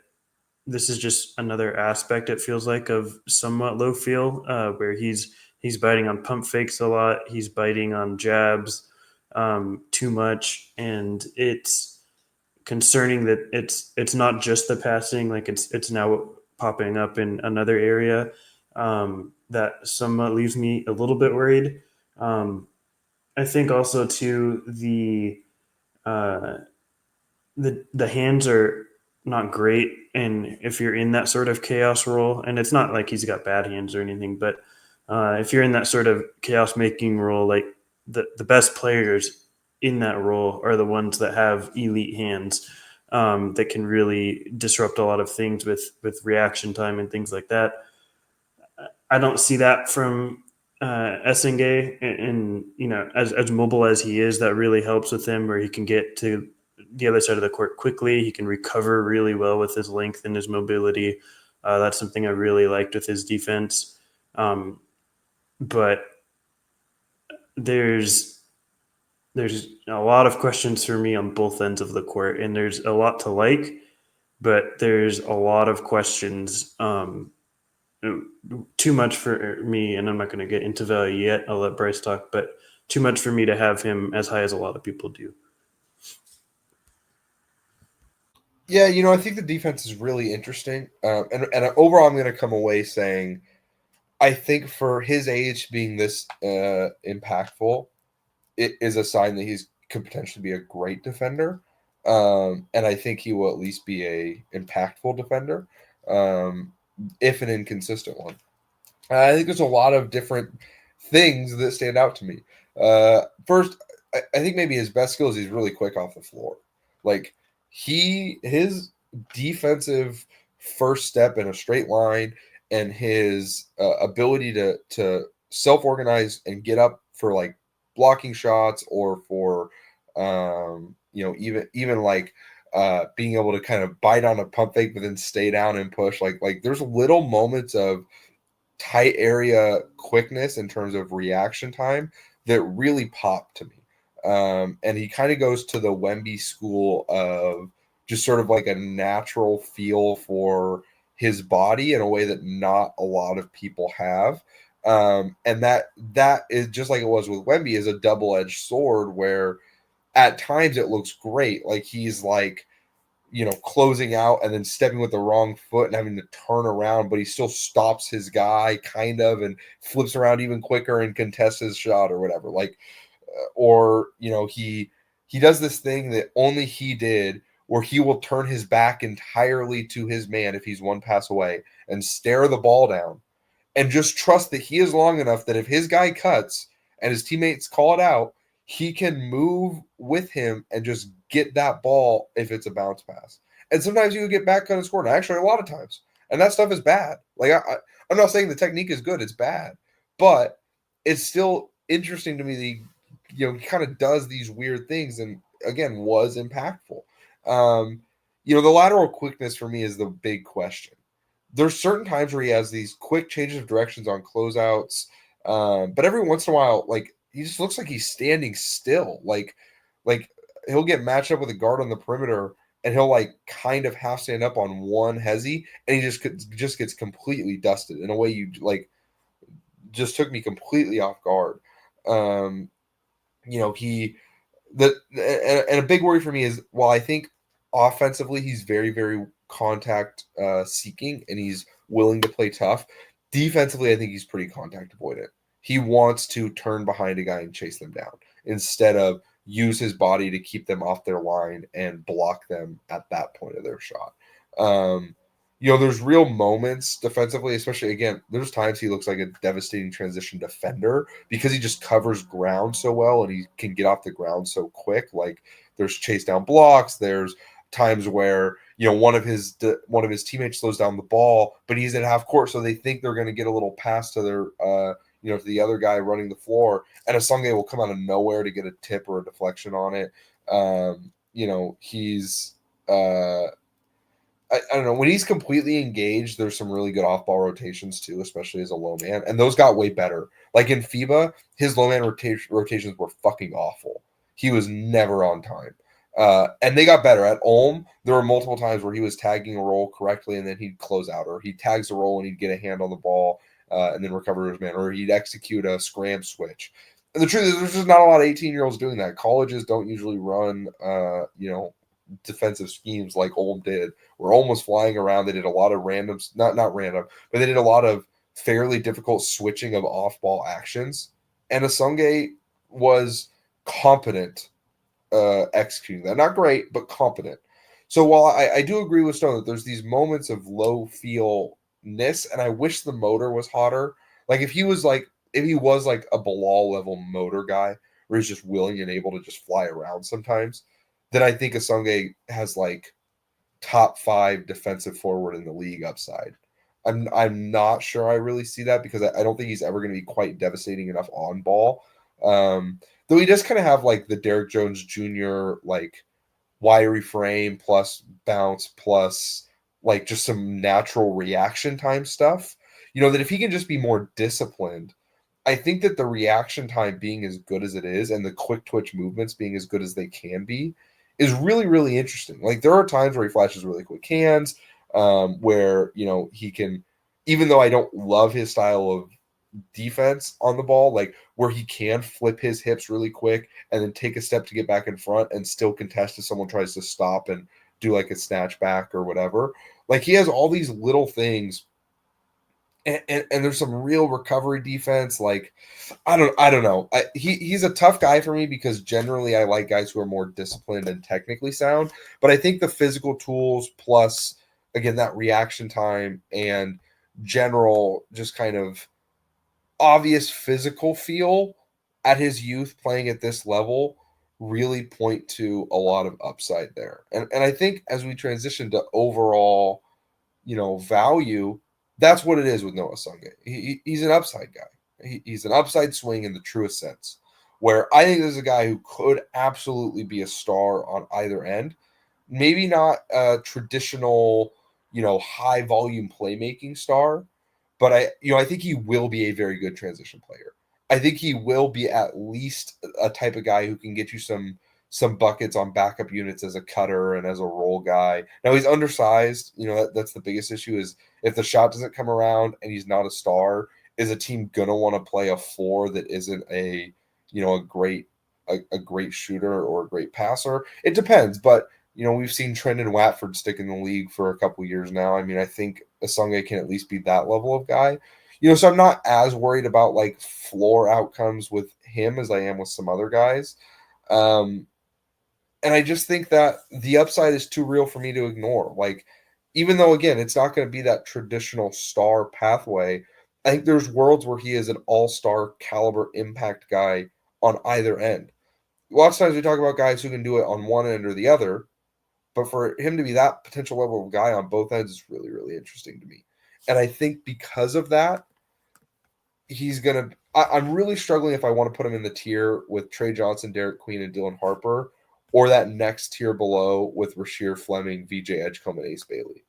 this is just another aspect, it feels like, of somewhat low feel, where he's biting on pump fakes a lot, he's biting on jabs too much, and it's concerning that it's not just the passing, like it's now popping up in another area, that somewhat leaves me a little bit worried. um, I think also too uh, the hands are not great, and if you're in that sort of chaos role, and it's not like he's got bad hands or anything, but if you're in that sort of chaos making role, like the best players in that role are the ones that have elite hands, that can really disrupt a lot of things with reaction time and things like that. I don't see that from Essengue, and as mobile as he is, that really helps with him, where he can get to the other side of the court quickly. He can recover really well with his length and his mobility. That's something I really liked with his defense. But there's a lot of questions for me on both ends of the court, and there's a lot to like, but there's a lot of questions. Too much for me, and I'm not going to get into value yet. I'll let Bryce talk, but too much for me to have him as high as a lot of people do. Yeah, I think the defense is really interesting. And overall, I'm going to come away saying I think for his age being this impactful, it is a sign that he's could potentially be a great defender. And I think he will at least be a impactful defender, if an inconsistent one. I think there's a lot of different things that stand out to me. First, I think maybe his best skill is he's really quick off the floor. Like his defensive first step in a straight line and his ability to self organize and get up for like blocking shots or for even like being able to kind of bite on a pump fake but then stay down and push. Like there's little moments of tight area quickness in terms of reaction time that really popped to me. And he kind of goes to the Wemby school of just sort of like a natural feel for his body in a way that not a lot of people have. And that is just like it was with Wemby, is a double-edged sword where at times it looks great. Like he's like, closing out and then stepping with the wrong foot and having to turn around, but he still stops his guy kind of and flips around even quicker and contests his shot or whatever. Like, he does this thing that only he did where he will turn his back entirely to his man if he's one pass away and stare the ball down and just trust that he is long enough that if his guy cuts and his teammates call it out, he can move with him and just get that ball if it's a bounce pass. And sometimes you get back cut and score. And actually, a lot of times. And that stuff is bad. Like, I'm not saying the technique is good. It's bad. But it's still interesting to me that he kind of does these weird things and, again, was impactful. The lateral quickness for me is the big question. There's certain times where he has these quick changes of directions on closeouts. But every once in a while, like, he just looks like he's standing still. Like he'll get matched up with a guard on the perimeter and he'll like kind of half stand up on one hezzy and he just gets completely dusted in a way you like just took me completely off guard. He and a big worry for me is while I think offensively he's very, very contact seeking and he's willing to play tough, defensively I think he's pretty contact avoidant. He wants to turn behind a guy and chase them down instead of use his body to keep them off their line and block them at that point of their shot. There's real moments defensively, especially, again, there's times he looks like a devastating transition defender because he just covers ground so well and he can get off the ground so quick. Like there's chase down blocks. There's times where, one of his teammates slows down the ball, but he's at half court. So they think they're going to get a little pass to their, to the other guy running the floor, and Essengue will come out of nowhere to get a tip or a deflection on it. He's I don't know, when he's completely engaged, there's some really good off-ball rotations too, especially as a low man, and those got way better. Like in FIBA, his low man rotations were fucking awful. He was never on time. And they got better. At Ulm, there were multiple times where he was tagging a roll correctly, and then he'd close out, or he tags a roll and he'd get a hand on the ball and then recover his man, or he'd execute a scram switch. And the truth is, there's just not a lot of 18-year-olds doing that. Colleges don't usually run, defensive schemes like Ulm did. We're almost flying around. They did a lot of random, not random, but they did a lot of fairly difficult switching of off-ball actions. And Essengue was competent executing that. Not great, but competent. So while I do agree with Stone that there's these moments of low feel-ness, and I wish the motor was hotter. Like if he was like a Bilal level motor guy where he's just willing and able to just fly around sometimes, then I think Essengue has like top 5 defensive forward in the league upside. I'm not sure I really see that because I don't think he's ever going to be quite devastating enough on ball. Though he does kind of have like the Derek Jones Jr. like wiry frame plus bounce plus like just some natural reaction time stuff. That if he can just be more disciplined, I think that the reaction time being as good as it is and the quick twitch movements being as good as they can be is really, really interesting. Like there are times where he flashes really quick hands, where he can, even though I don't love his style of defense on the ball, like where he can flip his hips really quick and then take a step to get back in front and still contest if someone tries to stop and do like a snatch back or whatever. Like he has all these little things. And there's some real recovery defense. Like, I don't know. He's a tough guy for me because generally I like guys who are more disciplined and technically sound. But I think the physical tools plus, again, that reaction time and general just kind of obvious physical feel at his youth playing at this level really point to a lot of upside there. And I think as we transition to overall, value, that's what it is with Noa Essengue. He's an upside guy. He's an upside swing in the truest sense, where I think there's a guy who could absolutely be a star on either end. Maybe not a traditional, high volume playmaking star, but I think he will be a very good transition player. I think he will be at least a type of guy who can get you some buckets on backup units as a cutter and as a roll guy. Now he's undersized. That's the biggest issue is if the shot doesn't come around and he's not a star, is a team gonna want to play a 4 that isn't a great shooter or a great passer? It depends, but we've seen Trendon Watford stick in the league for a couple years now. I mean, I think Essengue can at least be that level of guy. So I'm not as worried about like floor outcomes with him as I am with some other guys. And I just think that the upside is too real for me to ignore. Like, even though, again, it's not going to be that traditional star pathway, I think there's worlds where he is an all-star caliber impact guy on either end. Lots of times we talk about guys who can do it on one end or the other, but for him to be that potential level of guy on both ends is really, really interesting to me. And I think because of that, I'm really struggling if I want to put him in the tier with Trey Johnson, Derek Queen, and Dylan Harper, or that next tier below with Rasheer Fleming, VJ Edgecombe, and Ace Bailey.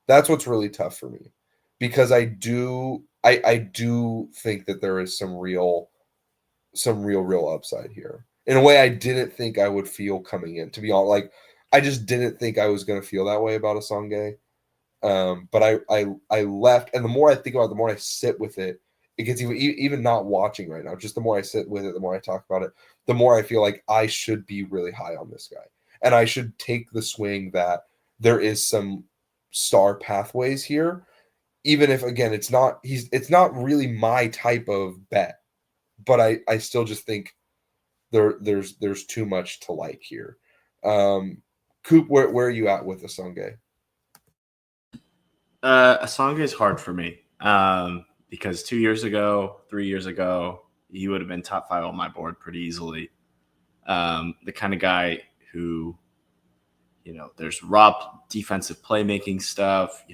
That's what's really tough for me, because I do think that there is some real upside here in a way I didn't think I would feel coming in. To be honest, like I just didn't think I was going to feel that way about Essengue. But I left, and the more I think about it, the more I sit with it. It gets even not watching right now. Just the more I sit with it, the more I talk about it, the more I feel like I should be really high on this guy, and I should take the swing that there is some star pathways here, even if again it's not really my type of bet, but I still just think there's too much to like here. Coop, where are you at with Essengue? Essengue is hard for me because 2 years ago, 3 years ago, he would have been top 5 on my board pretty easily. The kind of guy who, there's raw defensive playmaking stuff,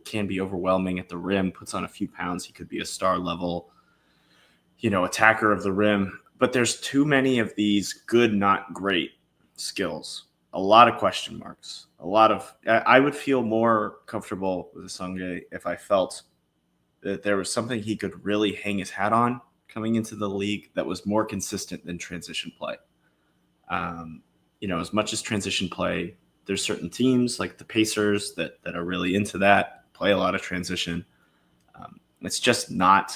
can be overwhelming at the rim, puts on a few pounds. He could be a star level, attacker of the rim. But there's too many of these good, not great skills. A lot of question marks. I would feel more comfortable with Essengue if I felt that there was something he could really hang his hat on coming into the league that was more consistent than transition play. as much as transition play, there's certain teams like the Pacers that are really into that, play a lot of transition. It's just not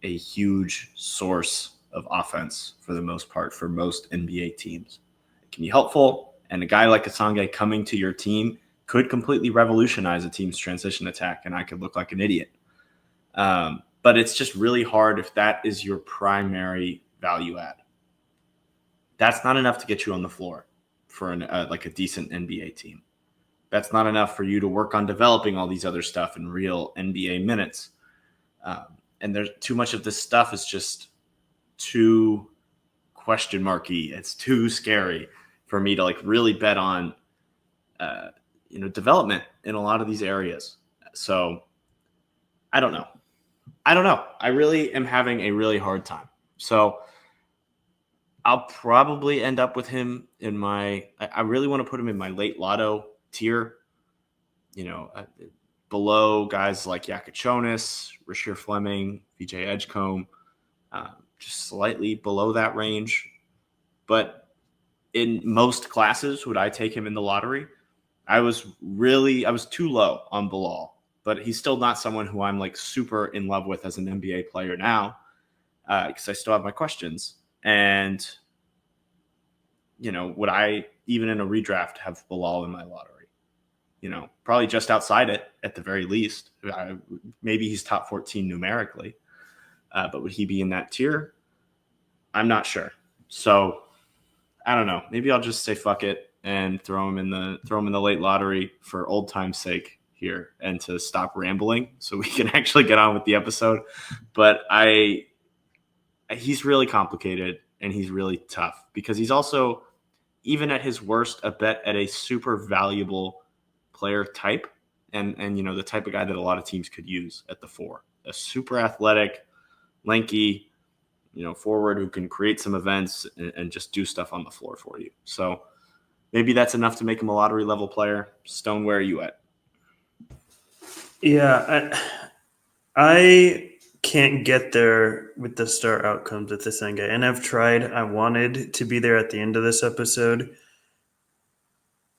a huge source of offense for the most part for most NBA teams. It can be helpful, and a guy like Essengue coming to your team could completely revolutionize a team's transition attack, and I could look like an idiot. But it's just really hard if that is your primary value add. That's not enough to get you on the floor for like a decent NBA team. That's not enough for you to work on developing all these other stuff in real NBA minutes. And there's too much of this stuff is just too question marky. It's too scary for me to like really bet on, development in a lot of these areas. So I don't know. I really am having a really hard time. So I'll probably end up with him in I really want to put him in my late lotto tier, below guys like Yakachonis, Rasheer Fleming, VJ Edgecombe, just slightly below that range. But in most classes, would I take him in the lottery? I was too low on Bilal, but he's still not someone who I'm like super in love with as an NBA player now, because I still have my questions. And, would I, even in a redraft, have Bilal in my lottery? Probably just outside it at the very least. Maybe he's top 14 numerically, but would he be in that tier? I'm not sure. So I don't know. Maybe I'll just say fuck it and throw him in the late lottery for old time's sake here and to stop rambling so we can actually get on with the episode. But he's really complicated and he's really tough because he's also, even at his worst, a bet at a super valuable player type and the type of guy that a lot of teams could use at the 4. A super athletic, lanky, forward who can create some events and just do stuff on the floor for you. So maybe that's enough to make him a lottery level player. Stone, where are you at? Yeah, I can't get there with the star outcomes with Essengue, and I've tried. I wanted to be there at the end of this episode.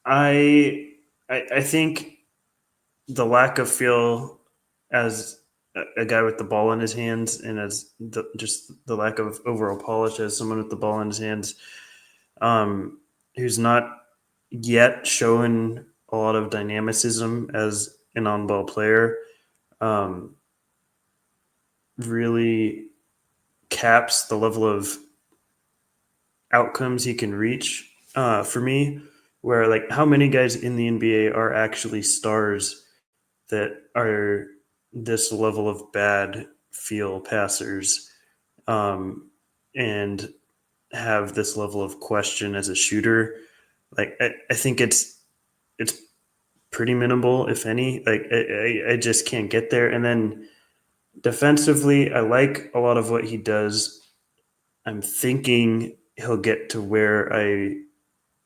I think the lack of feel as a guy with the ball in his hands and as just the lack of overall polish as someone with the ball in his hands, who's not yet shown a lot of dynamicism as an on-ball player, really caps the level of outcomes he can reach for me, where like how many guys in the NBA are actually stars that are this level of bad feel passers and have this level of question as a shooter. Like I think it's pretty minimal, if any. Like I just can't get there. And then defensively, I like a lot of what he does. I'm thinking he'll get to where I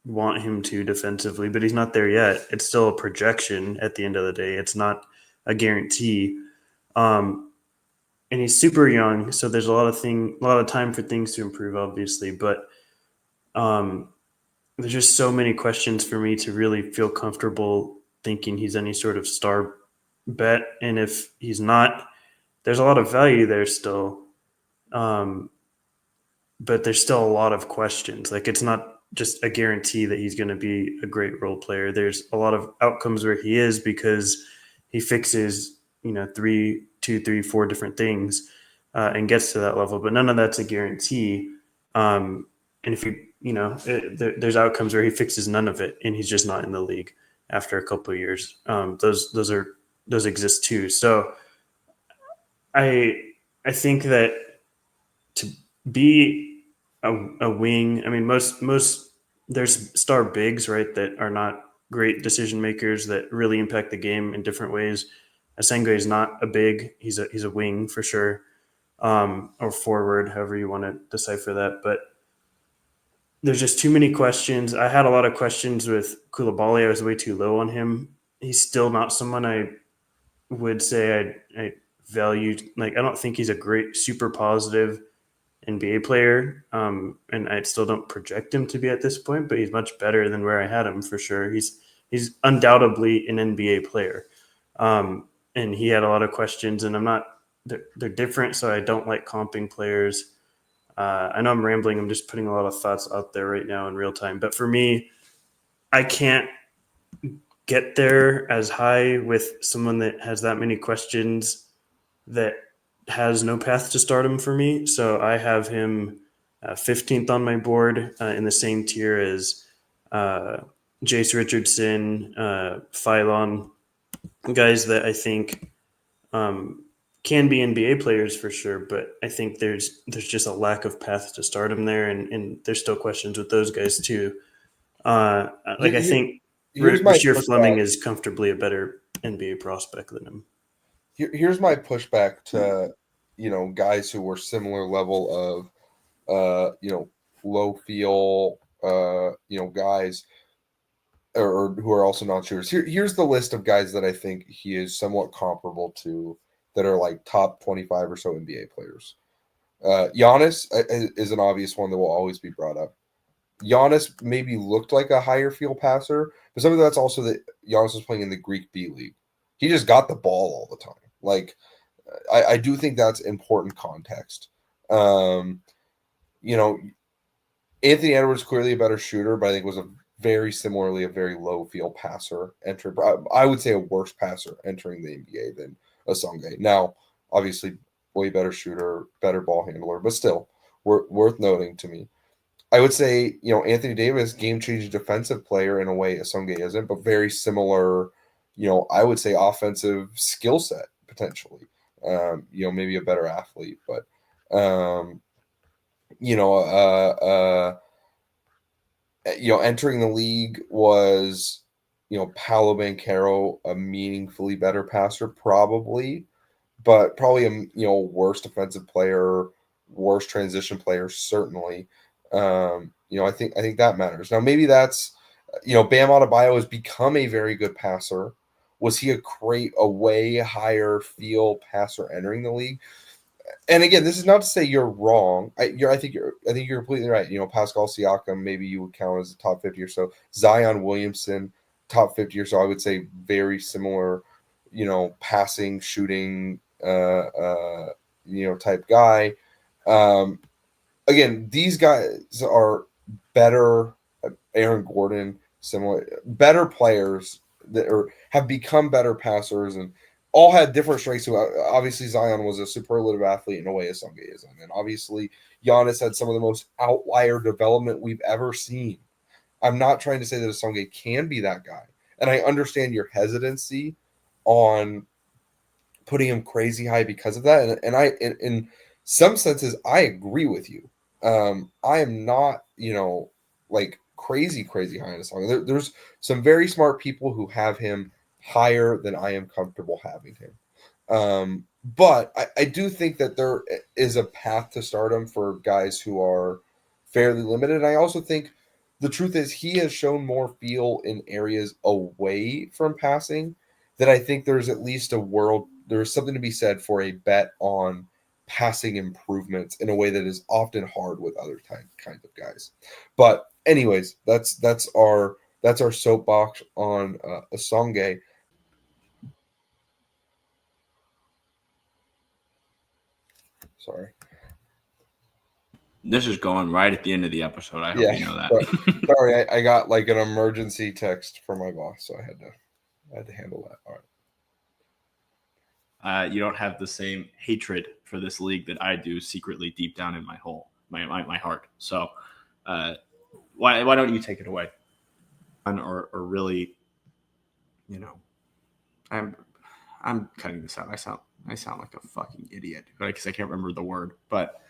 want him to defensively, but he's not there yet. It's still a projection at the end of the day. It's not a guarantee. And he's super young, so there's a lot of time for things to improve, obviously. But there's just so many questions for me to really feel comfortable thinking he's any sort of star bet. And if he's not, there's a lot of value there still. But there's still a lot of questions. Like it's not just a guarantee that he's going to be a great role player. There's a lot of outcomes where he is because he fixes, 3, 2, 3, 4 different things and gets to that level. But none of that's a guarantee. And if there's outcomes where he fixes none of it and he's just not in the league after a couple of years. Those exist too. So I think that to be a wing, I mean, most there's star bigs, right, that are not great decision makers that really impact the game in different ways. Essengue is not a big; he's a wing for sure, or forward, however you want to decipher that. But there's just too many questions. I had a lot of questions with Koulibaly. I was way too low on him. He's still not someone I would say I valued. Like I don't think he's a great, super positive NBA player, and I still don't project him to be at this point, but he's much better than where I had him for sure. He's undoubtedly an NBA player, and he had a lot of questions, and they're different, so I don't like comping players. I know I'm rambling. I'm just putting a lot of thoughts out there right now in real time, but for me, I can't get there as high with someone that has that many questions that has no path to stardom for me. So I have him 15th on my board in the same tier as Jace Richardson, Phylon, guys that I think can be NBA players for sure, but I think there's just a lack of path to stardom there, and there's still questions with those guys too. I think Here's my Rasheer Fleming pushback. is comfortably a better NBA prospect than him. Here's my pushback to guys who were similar level of low feel guys or who are also not shooters. Here's the list of guys that I think he is somewhat comparable to that are like top 25 or so NBA players. Giannis is an obvious one that will always be brought up. Giannis maybe looked like a higher field passer, but some of that's also that Giannis was playing in the Greek B League. He just got the ball all the time. Like, I do think that's important context. Anthony Edwards clearly a better shooter, but I think was a very low field passer entering. I would say a worse passer entering the NBA than Essengue. Now, obviously, way better shooter, better ball handler, but still worth noting to me. I would say, Anthony Davis, game-changing defensive player in a way Essengue isn't, but very similar, I would say offensive skill set potentially. Maybe a better athlete, but entering the league was, Paolo Banchero a meaningfully better passer, probably, but probably a worse defensive player, worse transition player, certainly. I think that matters. Now, maybe that's, Bam Adebayo has become a very good passer. Was he a way higher field passer entering the league? And again, this is not to say you're wrong. I think you're completely right. Pascal Siakam, maybe you would count as a top 50 or so. Zion Williamson, top 50 or so. I would say very similar, passing, shooting, type guy. Again, these guys are better. Aaron Gordon, similar, better players that have become better passers and all had different strengths. Obviously, Zion was a superlative athlete in a way Essengue isn't, and obviously Giannis had some of the most outlier development we've ever seen. I'm not trying to say that Essengue can be that guy, and I understand your hesitancy on putting him crazy high because of that, and I, in some senses, I agree with you. I am not, like crazy high in Essengue. There's some very smart people who have him higher than I am comfortable having him. But I do think that there is a path to stardom for guys who are fairly limited. And I also think the truth is he has shown more feel in areas away from passing that I think there's at least there's something to be said for a bet on passing improvements in a way that is often hard with other kinds of guys. But anyways, that's our soapbox on Essengue. Sorry. This is going right at the end of the episode. I hope you know that. Sorry, I got like an emergency text from my boss, so I had to handle that. All right. You don't have the same hatred for this league that I do secretly deep down in my heart. So why don't you take it away? Or really, I'm cutting this out. I sound like a fucking idiot because I can't remember the word. But